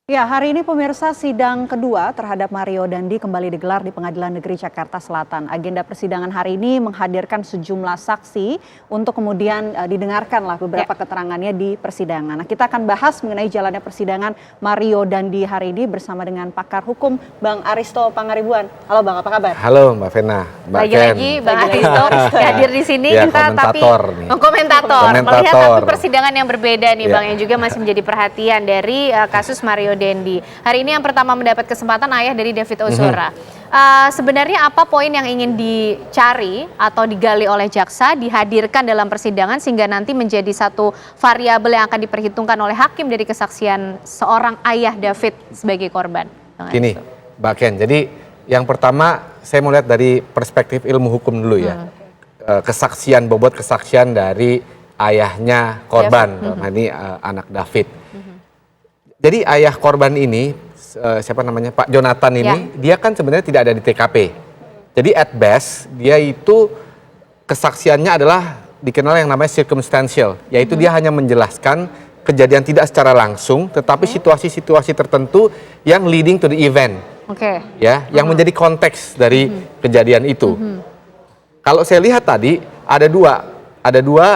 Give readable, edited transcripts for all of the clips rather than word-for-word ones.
Ya, hari ini pemirsa sidang kedua terhadap Mario Dandi kembali digelar di Pengadilan Negeri Jakarta Selatan. Agenda persidangan hari ini menghadirkan sejumlah saksi untuk kemudian didengarkanlah beberapa keterangannya di persidangan. Nah, kita akan bahas mengenai jalannya persidangan Mario Dandi hari ini bersama dengan pakar hukum Bang Aristo Pangaribuan. Halo Bang, apa kabar? Halo Mbak Vena, Mbak Ken. Lagi-lagi Bang Aristo hadir di sini Ya, kita komentator melihat tapi persidangan yang berbeda nih Bang, yang juga masih menjadi perhatian dari kasus Mario Dandi. Hari ini yang pertama mendapat kesempatan ayah dari David Ozora. Sebenarnya apa poin yang ingin dicari atau digali oleh jaksa dihadirkan dalam persidangan sehingga nanti menjadi satu variabel yang akan diperhitungkan oleh hakim dari kesaksian seorang ayah David sebagai korban? Gini Mbak Ken, jadi yang pertama saya mau lihat dari perspektif ilmu hukum dulu ya. Kesaksian, bobot kesaksian dari ayahnya korban, ini anak David. Jadi ayah korban ini, siapa namanya, Pak Jonathan ini, dia kan sebenarnya tidak ada di TKP. Jadi at best, dia itu kesaksiannya adalah dikenal yang namanya circumstantial. Yaitu dia hanya menjelaskan kejadian tidak secara langsung, tetapi situasi-situasi tertentu yang leading to the event. Ya, yang menjadi konteks dari kejadian itu. Kalau saya lihat tadi, ada dua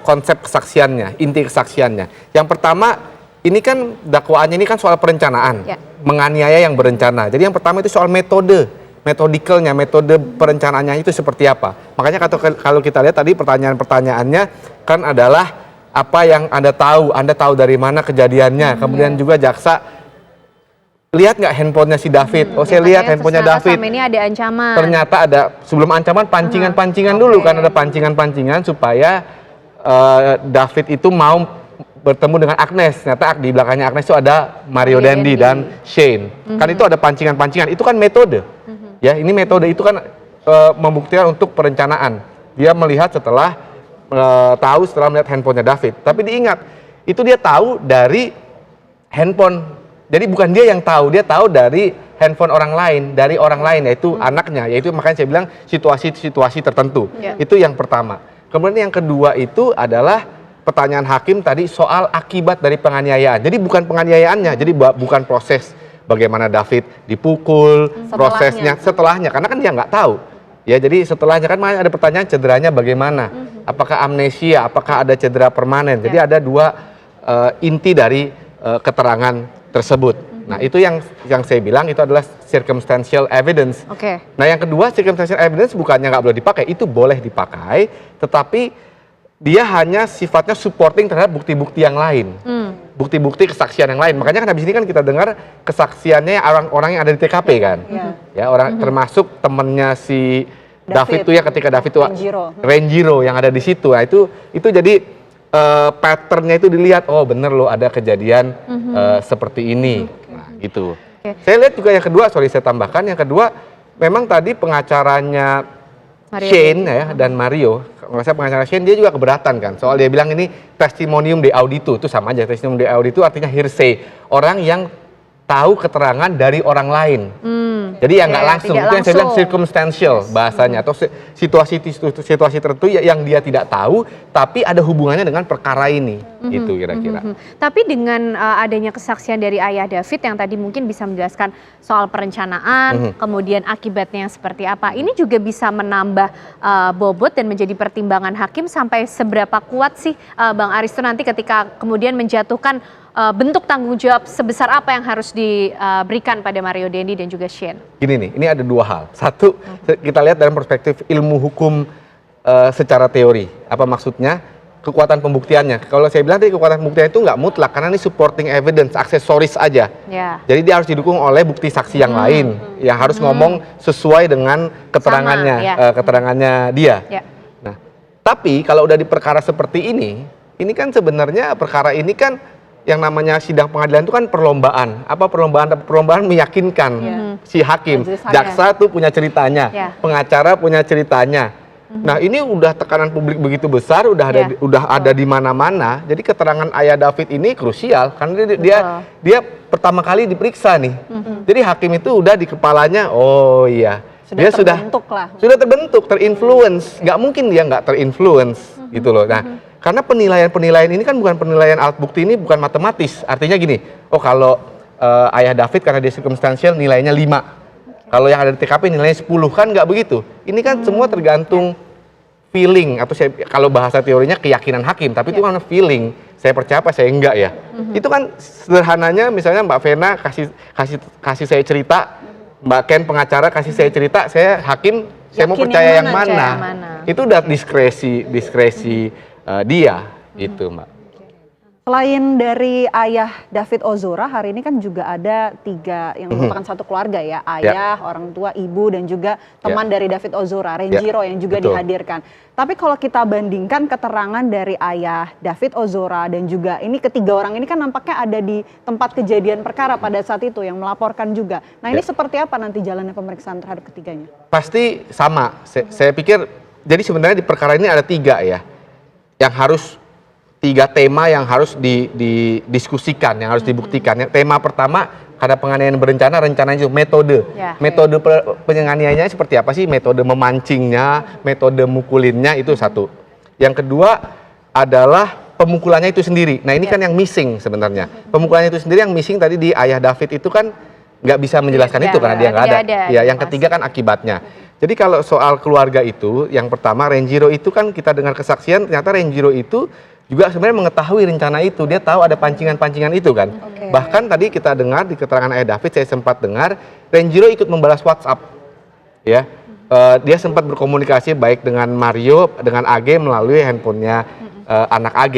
konsep kesaksiannya, inti kesaksiannya. Yang pertama, ini kan dakwaannya ini kan soal perencanaan, menganiaya yang berencana. Jadi yang pertama itu soal metodikalnya, metode perencanaannya itu seperti apa. Makanya kalau kita lihat tadi pertanyaan-pertanyaannya kan adalah apa yang Anda tahu dari mana kejadiannya. Kemudian juga jaksa lihat nggak handphonenya si David? Oh saya lihat handphonenya David. Ini ada ancaman. Ternyata ada sebelum ancaman pancingan-pancingan dulu kan, ada pancingan-pancingan supaya David itu mau bertemu dengan Agnes. Ternyata di belakangnya Agnes itu ada Mario Dandi dan Shane. Kan itu ada pancingan-pancingan. Itu kan metode. Ya, ini metode itu kan membuktikan untuk perencanaan. Dia melihat setelah setelah melihat handphonenya David. Tapi diingat, itu dia tahu dari handphone. Jadi bukan dia yang tahu, dia tahu dari handphone orang lain, yaitu anaknya. Yaitu makanya saya bilang situasi-situasi tertentu. Itu yang pertama. Kemudian yang kedua itu adalah pertanyaan hakim tadi soal akibat dari penganiayaan. Jadi bukan penganiayaannya, jadi bukan proses bagaimana David dipukul, prosesnya setelahnya, karena kan dia nggak tahu. Ya, jadi setelahnya kan ada pertanyaan cederanya bagaimana, apakah amnesia, apakah ada cedera permanen. Jadi ada dua inti dari keterangan tersebut. Nah itu yang saya bilang itu adalah circumstantial evidence. Nah yang kedua, circumstantial evidence bukannya nggak boleh dipakai, itu boleh dipakai, tetapi dia hanya sifatnya supporting terhadap bukti-bukti yang lain, bukti-bukti kesaksian yang lain. Makanya kan habis ini kan kita dengar kesaksiannya orang-orang yang ada di TKP kan, ya orang termasuk temennya si David itu ya ketika David itu Renjiro yang ada di situ. Nah itu jadi patternnya itu dilihat, oh bener loh ada kejadian seperti ini, nah gitu. Saya lihat juga yang kedua, saya tambahkan yang kedua, memang tadi pengacaranya Shane ya dan Mario, kalau saya pengacara Shane dia juga keberatan kan, soal dia bilang ini testimonium de auditu, itu sama aja, testimonium de auditu artinya hearsay, orang yang tahu keterangan dari orang lain. Jadi yang nggak langsung, itu yang saya bilang circumstantial bahasanya, atau situasi tertentu yang dia tidak tahu, tapi ada hubungannya dengan perkara ini, itu kira-kira. Tapi dengan adanya kesaksian dari ayah David yang tadi mungkin bisa menjelaskan soal perencanaan, kemudian akibatnya seperti apa, ini juga bisa menambah bobot dan menjadi pertimbangan hakim sampai seberapa kuat sih Bang Aristo nanti ketika kemudian menjatuhkan bentuk tanggung jawab sebesar apa yang harus diberikan pada Mario Dandi dan juga Shane? Gini nih, ini ada dua hal. Satu, kita lihat dalam perspektif ilmu hukum secara teori. Apa maksudnya? Kekuatan pembuktiannya. Kalau saya bilang tadi kekuatan pembuktian itu nggak mutlak, karena ini supporting evidence, aksesoris aja. Jadi dia harus didukung oleh bukti saksi yang lain, yang harus ngomong sesuai dengan keterangannya, keterangannya dia. Nah, tapi kalau udah di perkara seperti ini kan sebenarnya perkara ini kan yang namanya sidang pengadilan itu kan perlombaan. Apa perlombaan? Perlombaan meyakinkan si hakim. Jaksa tuh punya ceritanya, pengacara punya ceritanya. Nah ini udah tekanan publik begitu besar, udah ada di mana-mana. Jadi keterangan ayah David ini krusial karena dia pertama kali diperiksa nih. Jadi hakim itu udah di kepalanya, oh iya dia terbentuk lah. Sudah terbentuk, terinfluence. Nggak mungkin dia nggak terinfluence gitu loh. Nah, karena penilaian-penilaian ini kan bukan penilaian alat bukti, ini bukan matematis. Artinya gini, oh kalau ayah David karena dia circumstantial nilainya 5. Kalau yang ada di TKP nilainya 10, kan nggak begitu. Ini kan semua tergantung feeling, atau kalau bahasa teorinya keyakinan hakim, tapi itu kan feeling. Saya percaya apa, saya enggak ya. Itu kan sederhananya, misalnya Mbak Vena kasih saya cerita, Mbak Ken pengacara kasih saya cerita, saya hakim, saya mau percaya yang mana. Itu udah diskresi dia, itu Mbak. Selain dari ayah David Ozora, hari ini kan juga ada 3 yang merupakan satu keluarga ya, ayah, orang tua, ibu, dan juga teman dari David Ozora, Renjiro yang juga dihadirkan. Tapi kalau kita bandingkan keterangan dari ayah David Ozora dan juga ini ketiga orang ini kan nampaknya ada di tempat kejadian perkara pada saat itu yang melaporkan juga. Nah ini seperti apa nanti jalannya pemeriksaan terhadap ketiganya? Pasti sama, saya pikir, jadi sebenarnya di perkara ini ada 3 ya, yang harus 3 tema yang harus didiskusikan, yang harus dibuktikan. Tema pertama, karena penganiayaan berencana, rencananya itu metode. Metode penganiayaannya seperti apa sih? Metode memancingnya, metode mukulinnya, itu satu. Yang kedua adalah pemukulannya itu sendiri. Nah ini kan yang missing sebenarnya. Pemukulannya itu sendiri yang missing tadi di ayah David itu kan nggak bisa menjelaskan itu karena dia nggak ada. Ya, yang ketiga kan akibatnya. Jadi kalau soal keluarga itu, yang pertama Renjiro itu kan kita dengar kesaksian, ternyata Renjiro itu juga sebenarnya mengetahui rencana itu, dia tahu ada pancingan-pancingan itu kan. Bahkan tadi kita dengar di keterangan ayah David, saya sempat dengar Renjiro ikut membalas WhatsApp, ya. Dia sempat berkomunikasi baik dengan Mario, dengan AG melalui handphonenya anak AG.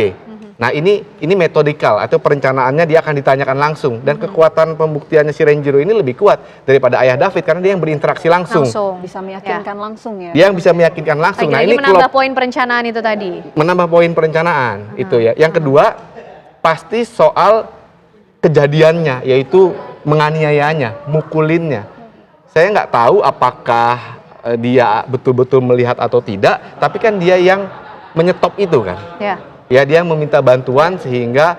Nah ini metodikal atau perencanaannya dia akan ditanyakan langsung, dan kekuatan pembuktiannya si Renjiro ini lebih kuat daripada ayah David karena dia yang berinteraksi langsung. Bisa meyakinkan langsung ya. Dia yang bisa meyakinkan langsung. Nah ini menambah poin perencanaan itu tadi. Menambah poin perencanaan itu ya. Yang kedua pasti soal kejadiannya, yaitu menganiayanya, mukulinnya. Saya nggak tahu apakah dia betul-betul melihat atau tidak, tapi kan dia yang menyetop itu kan. Ya dia meminta bantuan sehingga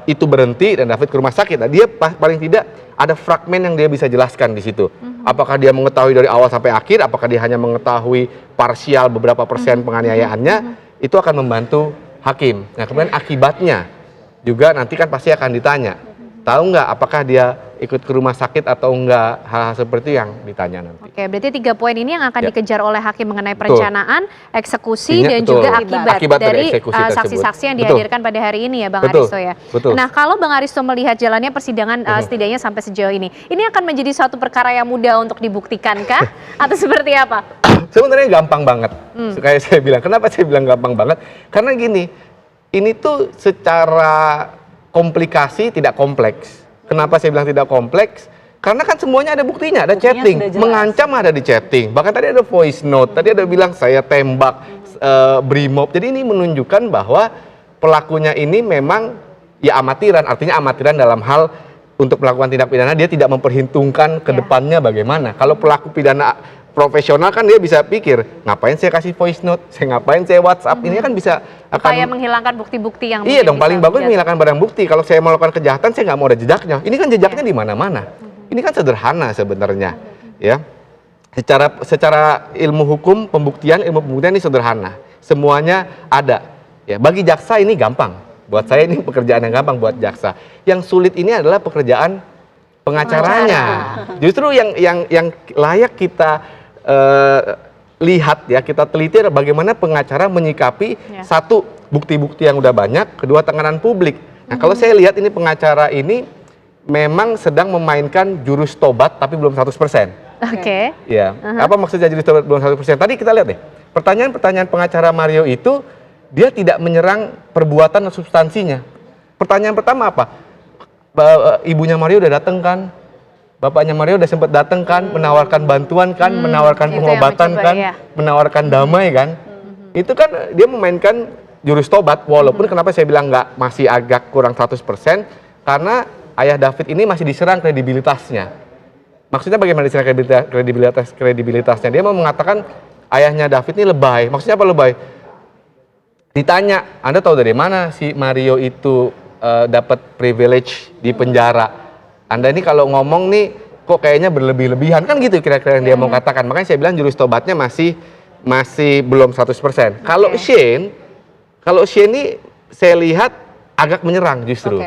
itu berhenti dan David ke rumah sakit. Nah, dia paling tidak ada fragmen yang dia bisa jelaskan di situ. Apakah dia mengetahui dari awal sampai akhir, apakah dia hanya mengetahui parsial beberapa persen penganiayaannya, itu akan membantu hakim. Nah kemudian akibatnya juga nanti kan pasti akan ditanya. Tahu nggak apakah dia ikut ke rumah sakit atau enggak, hal-hal seperti yang ditanya nanti. Oke, berarti 3 poin ini yang akan dikejar oleh hakim mengenai perencanaan, eksekusi, dan juga akibat dari saksi-saksi yang dihadirkan pada hari ini ya Bang Aristo ya. Nah kalau Bang Aristo melihat jalannya persidangan setidaknya sampai sejauh ini kan menjadi suatu perkara yang mudah untuk dibuktikan kah? Atau seperti apa? Sebenarnya gampang banget. Kayak saya bilang, kenapa saya bilang gampang banget? Karena gini, ini tuh secara komplikasi tidak kompleks. Kenapa saya bilang tidak kompleks? Karena kan semuanya ada buktinya, ada chatting, mengancam ada di chatting. Bahkan tadi ada voice note, tadi ada bilang saya tembak Brimob. Jadi ini menunjukkan bahwa pelakunya ini memang ya amatiran, artinya amatiran dalam hal untuk melakukan tindak pidana dia tidak memperhitungkan ke depannya bagaimana. Kalau pelaku pidana profesional kan dia bisa pikir, ngapain saya kasih voice note, saya ngapain saya WhatsApp, ini kan bisa upaya menghilangkan bukti-bukti yang iya dong, paling bagus menghilangkan barang bukti. Kalau saya melakukan kejahatan, saya nggak mau ada jejaknya. Ini kan jejaknya di mana-mana. Ini kan sederhana sebenarnya, ya. Secara ilmu hukum pembuktian ini sederhana. Semuanya ada. Ya, bagi jaksa ini gampang. Buat saya ini pekerjaan yang gampang buat jaksa. Yang sulit ini adalah pekerjaan pengacaranya. Justru yang layak kita lihat ya, kita teliti bagaimana pengacara menyikapi satu, bukti-bukti yang udah banyak, kedua tekanan publik. Nah kalau saya lihat ini pengacara ini memang sedang memainkan jurus tobat tapi belum 100%. Ya, apa maksudnya jurus tobat belum 100%? Tadi kita lihat deh, pertanyaan-pertanyaan pengacara Mario itu dia tidak menyerang perbuatan dan substansinya. Pertanyaan pertama apa? Ibunya Mario udah datang kan? Bapaknya Mario udah sempat datang kan, menawarkan bantuan kan, menawarkan pengobatan kan, menawarkan damai kan. Itu kan dia memainkan jurus tobat, walaupun kenapa saya bilang nggak, masih agak kurang 100%, karena ayah David ini masih diserang kredibilitasnya. Maksudnya bagaimana diserang kredibilitasnya? Dia mau mengatakan ayahnya David ini lebay. Maksudnya apa lebay? Ditanya, Anda tahu dari mana si Mario itu dapat privilege di penjara? Anda ini kalau ngomong nih kok kayaknya berlebih-lebihan kan gitu kira-kira yang dia mau katakan. Makanya saya bilang jurus tobatnya masih belum 100%. Kalau Shane ini saya lihat agak menyerang justru.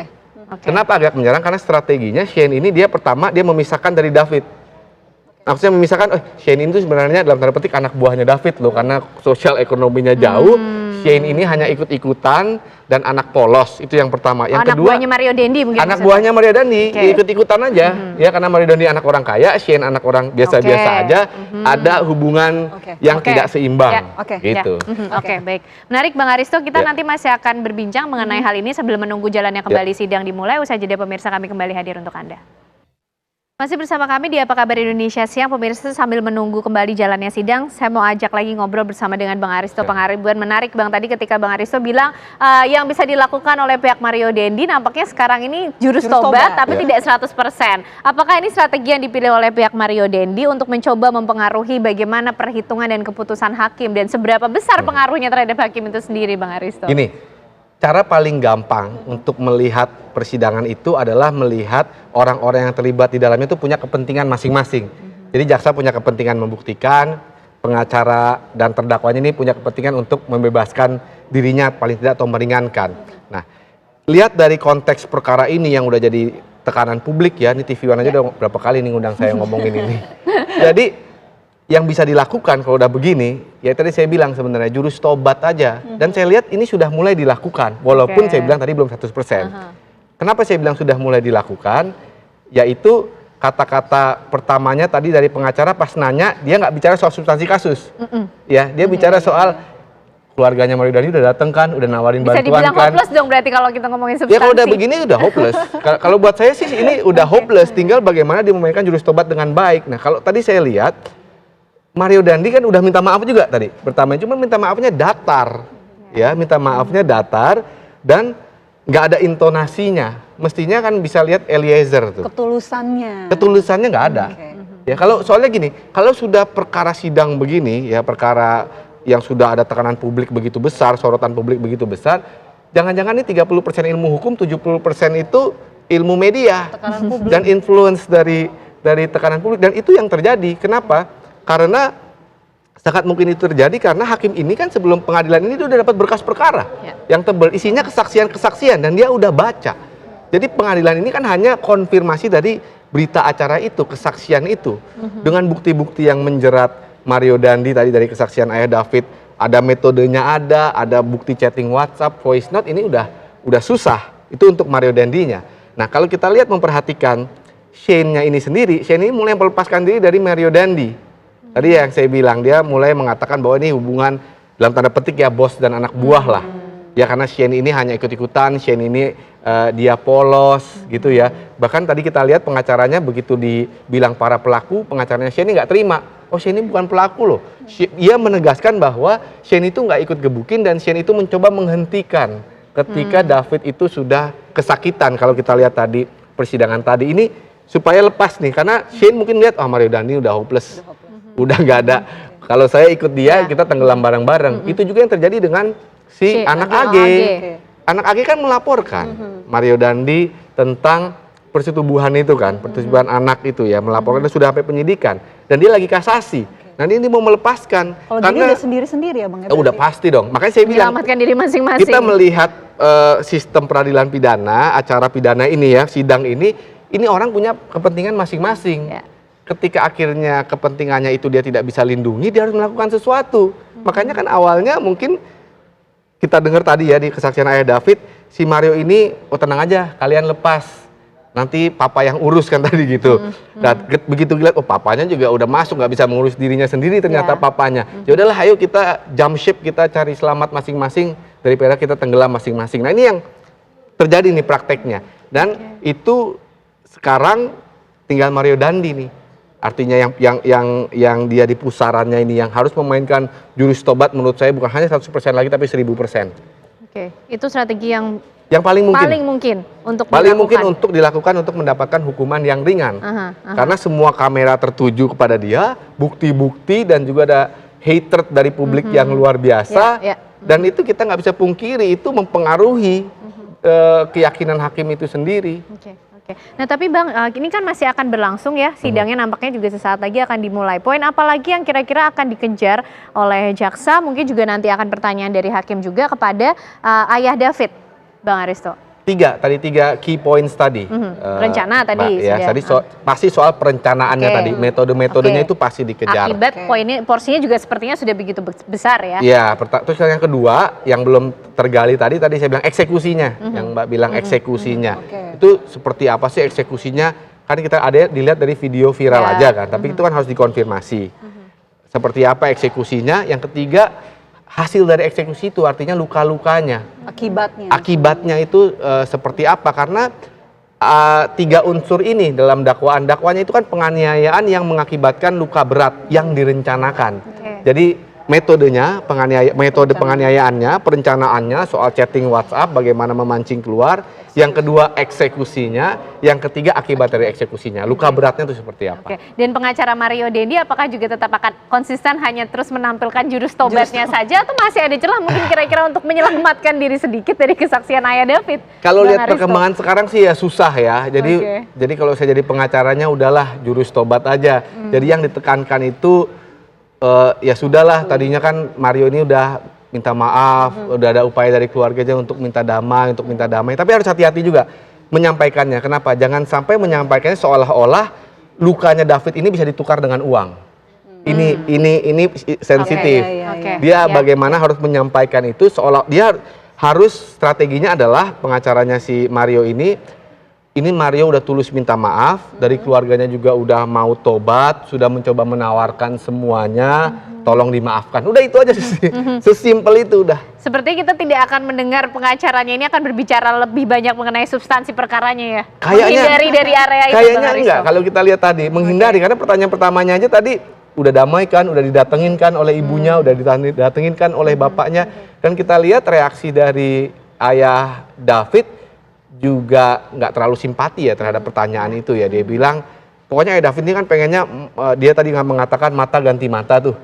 Kenapa agak menyerang? Karena strateginya Shane ini dia pertama dia memisahkan dari David. Maksudnya memisahkan, Shane itu sebenarnya dalam tanda petik anak buahnya David loh, karena sosial ekonominya jauh. Shane ini hanya ikut-ikutan dan anak polos, itu yang pertama. Yang anak kedua, buahnya Mario Dendi mungkin. anak buahnya Mario Dendi, ikut-ikutan aja. Ya karena Mario Dendi anak orang kaya, Shane anak orang biasa-biasa aja. Ada hubungan yang tidak seimbang. Gitu. Oke, baik. Menarik Bang Aristo, kita nanti masih akan berbincang mengenai hal ini sambil menunggu jalannya kembali sidang dimulai. Usai jeda pemirsa, kami kembali hadir untuk Anda. Masih bersama kami di Apa Kabar Indonesia Siang, pemirsa, sambil menunggu kembali jalannya sidang, saya mau ajak lagi ngobrol bersama dengan Bang Aristo Pangaribuan. Menarik Bang, tadi ketika Bang Aristo bilang yang bisa dilakukan oleh pihak Mario Dendi nampaknya sekarang ini jurus tobat, tapi tidak 100%. Apakah ini strategi yang dipilih oleh pihak Mario Dendi untuk mencoba mempengaruhi bagaimana perhitungan dan keputusan hakim, dan seberapa besar pengaruhnya terhadap hakim itu sendiri, Bang Aristo? Ini cara paling gampang untuk melihat persidangan itu adalah melihat orang-orang yang terlibat di dalamnya itu punya kepentingan masing-masing. Jadi jaksa punya kepentingan membuktikan, pengacara dan terdakwanya ini punya kepentingan untuk membebaskan dirinya paling tidak atau meringankan. Nah, lihat dari konteks perkara ini yang udah jadi tekanan publik ya, ini TV One aja udah berapa kali nih ngundang saya ngomongin ini. Jadi yang bisa dilakukan kalau udah begini, ya tadi saya bilang sebenarnya jurus tobat aja. Dan saya lihat ini sudah mulai dilakukan, walaupun saya bilang tadi belum 100%. Kenapa saya bilang sudah mulai dilakukan? Yaitu kata-kata pertamanya tadi dari pengacara pas nanya, dia nggak bicara soal substansi kasus. Ya, dia bicara soal keluarganya Mario Dendi udah dateng kan, udah nawarin bisa bantuan kan. Bisa dibilang hopeless dong berarti kalau kita ngomongin substansi. Ya kalau udah begini udah hopeless. Kalau buat saya sih ini udah hopeless, tinggal bagaimana dia memainkan jurus tobat dengan baik. Nah kalau tadi saya lihat, Mario Dendi kan udah minta maaf juga tadi. Pertama cuma minta maafnya datar. Ya, minta maafnya datar dan nggak ada intonasinya. Mestinya kan bisa lihat Eliezer tuh. Ketulusannya nggak ada. Ya kalau soalnya gini, kalau sudah perkara sidang begini, ya perkara yang sudah ada tekanan publik begitu besar, sorotan publik begitu besar, jangan-jangan ini 30% ilmu hukum, 70% itu ilmu media dan influence dari tekanan publik, dan itu yang terjadi. Kenapa? Karena sangat mungkin itu terjadi karena hakim ini kan sebelum pengadilan ini dia udah dapat berkas perkara yang tebal, isinya kesaksian-kesaksian dan dia udah baca. Jadi pengadilan ini kan hanya konfirmasi dari berita acara itu, kesaksian itu, dengan bukti-bukti yang menjerat Mario Dendi tadi dari kesaksian ayah David, ada metodenya, ada bukti chatting WhatsApp, voice note, ini udah susah itu untuk Mario Dendinya. Nah kalau kita lihat memperhatikan Shane-nya ini sendiri, Shane ini mulai melepaskan diri dari Mario Dendi. Tadi yang saya bilang, dia mulai mengatakan bahwa ini hubungan dalam tanda petik ya bos dan anak buah lah. Ya karena Shane ini hanya ikut-ikutan, Shane ini dia polos gitu ya. Bahkan tadi kita lihat pengacaranya begitu dibilang para pelaku, pengacaranya Shane ini nggak terima. Oh Shane ini bukan pelaku loh. Ia menegaskan bahwa Shane itu nggak ikut gebukin dan Shane itu mencoba menghentikan ketika David itu sudah kesakitan. Kalau kita lihat tadi persidangan tadi ini supaya lepas nih, karena Shane mungkin lihat Mario Dendi udah hopeless. Udah nggak ada. Kalau saya ikut dia, kita tenggelam bareng-bareng. Itu juga yang terjadi dengan si anak AG. Anak AG kan melaporkan Mario Dendi tentang persetubuhan itu kan, persetubuhan anak itu ya, melaporkan sudah sampai penyidikan dan dia lagi kasasi. Nanti ini mau melepaskan. Kalau jadi udah sendiri-sendiri ya Bang? Udah pasti dong. Makanya saya bilang menyelamatkan diri masing-masing. Kita melihat sistem peradilan pidana, acara pidana ini ya, sidang ini orang punya kepentingan masing-masing. Ketika akhirnya kepentingannya itu dia tidak bisa lindungi, dia harus melakukan sesuatu. Makanya kan awalnya mungkin kita dengar tadi ya di kesaksian ayah David, si Mario ini, tenang aja, kalian lepas. Nanti papa yang urus kan tadi gitu. Dan begitu lihat, papanya juga udah masuk, nggak bisa mengurus dirinya sendiri ternyata papanya. Ya udahlah, ayo kita jump ship, kita cari selamat masing-masing daripada kita tenggelam masing-masing. Nah ini yang terjadi nih prakteknya. Dan itu sekarang tinggal Mario Dendi nih. Artinya yang dia di pusarannya ini yang harus memainkan jurus tobat menurut saya bukan hanya 100% lagi tapi 1000%. Oke, itu strategi yang paling mungkin untuk dilakukan untuk mendapatkan hukuman yang ringan. Karena semua kamera tertuju kepada dia, bukti-bukti dan juga ada hatred dari publik yang luar biasa. Dan itu kita nggak bisa pungkiri, itu mempengaruhi keyakinan hakim itu sendiri. Oke. Nah tapi Bang, ini kan masih akan berlangsung ya, sidangnya nampaknya juga sesaat lagi akan dimulai. Poin apa lagi yang kira-kira akan dikejar oleh jaksa? Mungkin juga nanti akan pertanyaan dari hakim juga kepada ayah David, Bang Aristo. Tiga key points tadi. Rencana tadi ya, sudah. tadi pasti soal perencanaannya tadi, metode-metodenya itu pasti dikejar. Akibat poinnya, porsinya juga sepertinya sudah begitu besar ya. Ya, terus yang kedua yang belum tergali tadi saya bilang eksekusinya, yang Mbak bilang eksekusinya. Itu seperti apa sih eksekusinya? Kan kita ada dilihat dari video viral aja kan, tapi itu kan harus dikonfirmasi. Seperti apa eksekusinya? Yang ketiga, hasil dari eksekusi itu artinya luka-lukanya. Akibatnya itu seperti apa? Karena tiga unsur ini dalam dakwaan itu kan penganiayaan yang mengakibatkan luka berat yang direncanakan. Jadi metode penganiayaannya, perencanaannya, soal chatting WhatsApp, bagaimana memancing keluar. Yang kedua eksekusinya, yang ketiga akibat dari eksekusinya. Luka beratnya itu seperti apa? Dan pengacara Mario Dendi apakah juga tetap akan konsisten hanya terus menampilkan jurus tobatnya saja, atau masih ada celah mungkin kira-kira untuk menyelamatkan diri sedikit dari kesaksian ayah David? Kalau lihat perkembangan sekarang sih ya susah ya. Jadi kalau saya jadi pengacaranya udahlah jurus tobat aja. Jadi yang ditekankan itu ya sudahlah, tadinya kan Mario ini udah minta maaf, udah ada upaya dari keluarganya untuk minta damai, tapi harus hati-hati juga menyampaikannya. Kenapa? Jangan sampai menyampaikannya seolah-olah lukanya David ini bisa ditukar dengan uang. Ini sensitif. Dia bagaimana harus menyampaikan itu seolah dia harus strateginya adalah pengacaranya si Mario ini Mario udah tulus minta maaf, dari keluarganya juga udah mau tobat, sudah mencoba menawarkan semuanya, tolong dimaafkan. Udah itu aja sesimpel itu udah. Sepertinya kita tidak akan mendengar pengacaranya ini akan berbicara lebih banyak mengenai substansi perkaranya ya. Menghindari dari area itu. Kayaknya enggak, kalau kita lihat tadi menghindari karena pertanyaan pertamanya aja tadi udah damai kan, udah didatengin kan oleh ibunya, udah didatengin kan oleh bapaknya, dan kita lihat reaksi dari ayah David juga nggak terlalu simpati ya terhadap pertanyaan itu ya. Dia bilang pokoknya ayah David ini kan pengennya, dia tadi nggak mengatakan mata ganti mata tuh,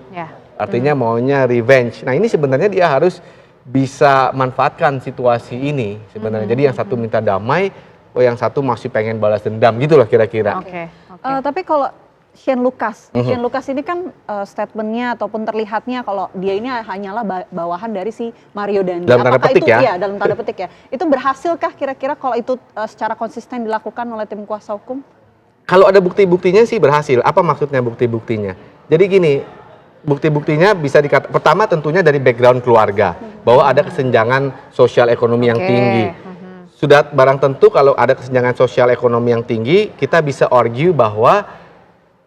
artinya maunya revenge. Nah ini sebenarnya dia harus bisa manfaatkan situasi ini sebenarnya. Jadi yang satu minta damai, yang satu masih pengen balas dendam gitu lah kira-kira. Tapi kalau Shane Lucas ini kan statementnya ataupun terlihatnya kalau dia ini hanyalah bawahan dari si Mario Dandi. Dalam tanda petik ya? Iya, dalam tanda petik ya. Itu berhasilkah kira-kira kalau itu secara konsisten dilakukan oleh tim kuasa hukum? Kalau ada bukti-buktinya sih berhasil. Apa maksudnya bukti-buktinya? Jadi gini, bukti-buktinya bisa dikatakan, pertama tentunya dari background keluarga, bahwa ada kesenjangan sosial ekonomi yang tinggi. Sudah barang tentu kalau ada kesenjangan sosial ekonomi yang tinggi, kita bisa argue bahwa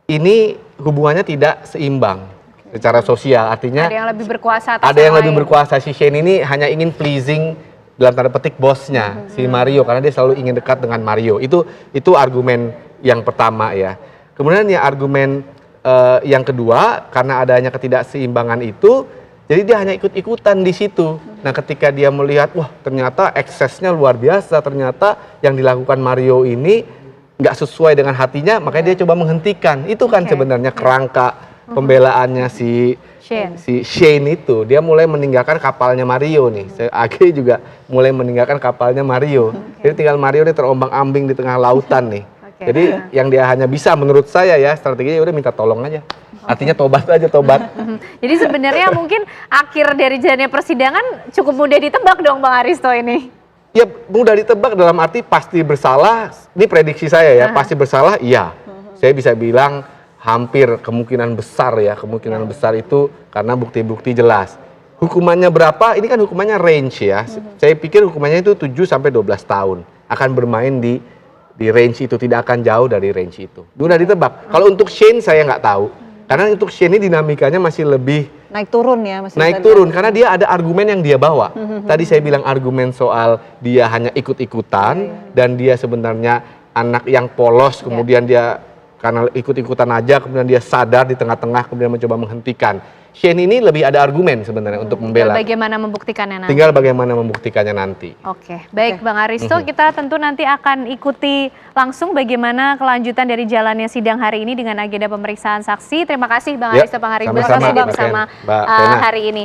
ini hubungannya tidak seimbang secara sosial, artinya ada yang lebih berkuasa atas ada yang lebih berkuasa. Si Shane ini hanya ingin pleasing dalam tanda petik bosnya si Mario, karena dia selalu ingin dekat dengan Mario. Itu argumen yang pertama ya. Kemudian ya argumen yang kedua, karena adanya ketidakseimbangan itu, jadi dia hanya ikut-ikutan di situ. Nah ketika dia melihat wah ternyata eksesnya luar biasa, ternyata yang dilakukan Mario ini nggak sesuai dengan hatinya, makanya dia coba menghentikan. Itu kan sebenarnya kerangka pembelaannya si Shane itu. Dia mulai meninggalkan kapalnya Mario nih. Age juga mulai meninggalkan kapalnya Mario. Jadi tinggal Mario nih terombang-ambing di tengah lautan nih. Jadi yang dia hanya bisa menurut saya ya strateginya udah minta tolong aja. Artinya tobat aja, tobat. Jadi sebenarnya mungkin akhir dari jalannya persidangan cukup mudah ditebak dong Bang Aristo ini. Ya mudah ditebak dalam arti pasti bersalah, ini prediksi saya ya, pasti bersalah iya. Saya bisa bilang hampir kemungkinan besar ya, kemungkinan besar itu karena bukti-bukti jelas. Hukumannya berapa? Ini kan hukumannya range ya. Saya pikir hukumannya itu 7 sampai 12 tahun. Akan bermain di range itu, tidak akan jauh dari range itu. Mudah ditebak. Kalau untuk Shane saya nggak tahu. Karena untuk Shane ini dinamikanya masih lebih naik turun ya, naik turun karena dia ada argumen yang dia bawa. Tadi saya bilang argumen soal dia hanya ikut-ikutan dan dia sebenarnya anak yang polos, kemudian dia karena ikut-ikutan aja, kemudian dia sadar di tengah-tengah, kemudian mencoba menghentikan. Shane ini lebih ada argumen sebenarnya untuk membela. Bagaimana membuktikannya nanti? Tinggal bagaimana membuktikannya nanti. Oke, baik Bang Aristo, kita tentu nanti akan ikuti langsung bagaimana kelanjutan dari jalannya sidang hari ini dengan agenda pemeriksaan saksi. Terima kasih Bang Aristo Pangaribuan sudah bersama hari ini.